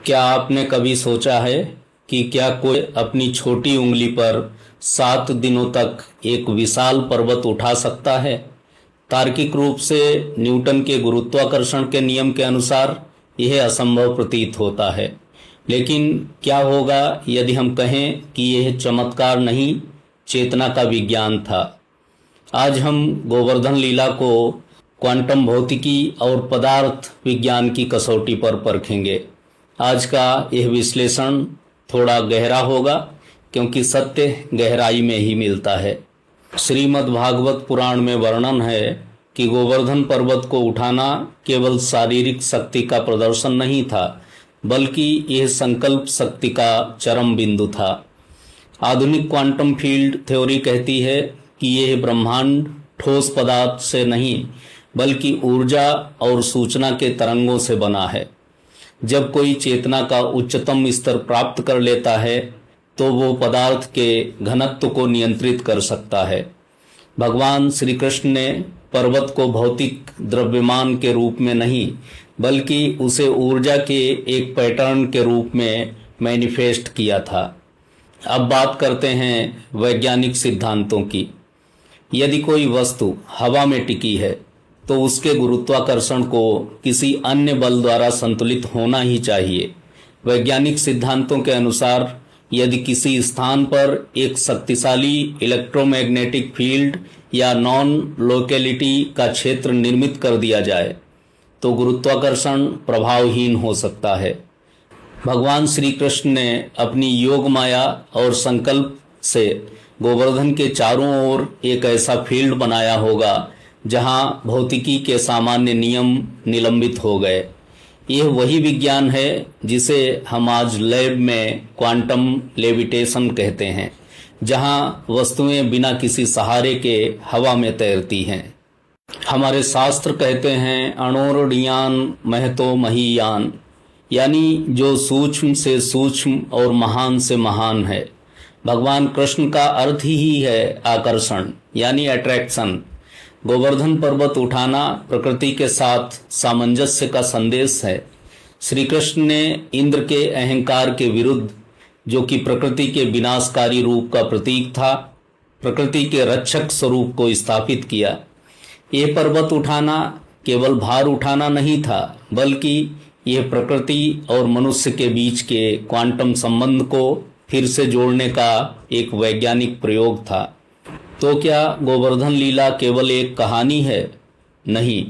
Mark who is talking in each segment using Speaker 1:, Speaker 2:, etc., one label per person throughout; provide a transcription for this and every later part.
Speaker 1: क्या आपने कभी सोचा है कि क्या कोई अपनी छोटी उंगली पर 7 दिनों तक एक विशाल पर्वत उठा सकता है? तार्किक रूप से न्यूटन के गुरुत्वाकर्षण के नियम के अनुसार यह असंभव प्रतीत होता है। लेकिन क्या होगा यदि हम कहें कि यह चमत्कार नहीं, चेतना का विज्ञान था? आज हम गोवर्धन लीला को क्वांटम भौतिकी और पदार्थ विज्ञान की कसौटी पर परखेंगे। आज का यह विश्लेषण थोड़ा गहरा होगा, क्योंकि सत्य गहराई में ही मिलता है। श्रीमद् भागवत पुराण में वर्णन है कि गोवर्धन पर्वत को उठाना केवल शारीरिक शक्ति का प्रदर्शन नहीं था, बल्कि यह संकल्प शक्ति का चरम बिंदु था। आधुनिक क्वांटम फील्ड थ्योरी कहती है कि यह ब्रह्मांड ठोस पदार्थ से नहीं, बल्कि ऊर्जा और सूचना के तरंगों से बना है। जब कोई चेतना का उच्चतम स्तर प्राप्त कर लेता है, तो वो पदार्थ के घनत्व को नियंत्रित कर सकता है। भगवान श्री कृष्ण ने पर्वत को भौतिक द्रव्यमान के रूप में नहीं, बल्कि उसे ऊर्जा के एक पैटर्न के रूप में मैनिफेस्ट किया था। अब बात करते हैं वैज्ञानिक सिद्धांतों की। यदि कोई वस्तु हवा में टिकी है, तो उसके गुरुत्वाकर्षण को किसी अन्य बल द्वारा संतुलित होना ही चाहिए। वैज्ञानिक सिद्धांतों के अनुसार यदि किसी स्थान पर एक शक्तिशाली इलेक्ट्रोमैग्नेटिक फील्ड या नॉन लोकेलिटी का क्षेत्र निर्मित कर दिया जाए, तो गुरुत्वाकर्षण प्रभावहीन हो सकता है। भगवान श्री कृष्ण ने अपनी योग माया और संकल्प से गोवर्धन के चारों ओर एक ऐसा फील्ड बनाया होगा जहां भौतिकी के सामान्य नियम निलंबित हो गए। यह वही विज्ञान है जिसे हम आज लैब में क्वांटम लेविटेशन कहते हैं, जहां वस्तुएं बिना किसी सहारे के हवा में तैरती हैं। हमारे शास्त्र कहते हैं अणोरणीयान महतो महीयान, यानी जो सूक्ष्म से सूक्ष्म और महान से महान है। भगवान कृष्ण का अर्थ ही है आकर्षण, यानी अट्रैक्शन। गोवर्धन पर्वत उठाना प्रकृति के साथ सामंजस्य का संदेश है। श्री कृष्ण ने इंद्र के अहंकार के विरुद्ध, जो कि प्रकृति के विनाशकारी रूप का प्रतीक था, प्रकृति के रक्षक स्वरूप को स्थापित किया। यह पर्वत उठाना केवल भार उठाना नहीं था, बल्कि यह प्रकृति और मनुष्य के बीच के क्वांटम संबंध को फिर से जोड़ने का एक वैज्ञानिक प्रयोग था। तो क्या गोवर्धन लीला केवल एक कहानी है? नहीं,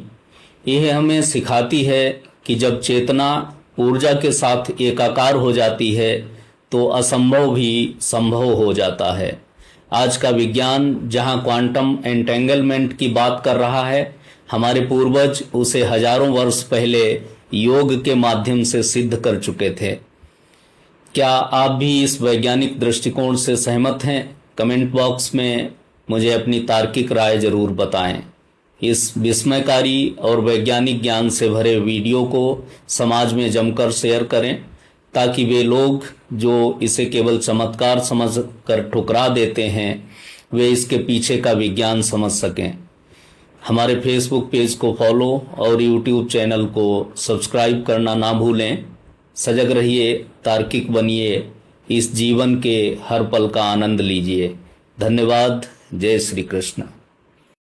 Speaker 1: यह हमें सिखाती है कि जब चेतना ऊर्जा के साथ एकाकार हो जाती है, तो असंभव भी संभव हो जाता है। आज का विज्ञान जहां क्वांटम एंटेंगलमेंट की बात कर रहा है, हमारे पूर्वज उसे हजारों वर्ष पहले योग के माध्यम से सिद्ध कर चुके थे। क्या आप भी इस वैज्ञानिक दृष्टिकोण से सहमत हैं? कमेंट बॉक्स में मुझे अपनी तार्किक राय जरूर बताएं। इस विस्मयकारी और वैज्ञानिक ज्ञान से भरे वीडियो को समाज में जमकर शेयर करें, ताकि वे लोग जो इसे केवल चमत्कार समझकर ठुकरा देते हैं, वे इसके पीछे का विज्ञान समझ सकें। हमारे फेसबुक पेज को फॉलो और यूट्यूब चैनल को सब्सक्राइब करना ना भूलें। सजग रहिए, तार्किक बनिए, इस जीवन के हर पल का आनंद लीजिए। धन्यवाद। जय श्री कृष्ण।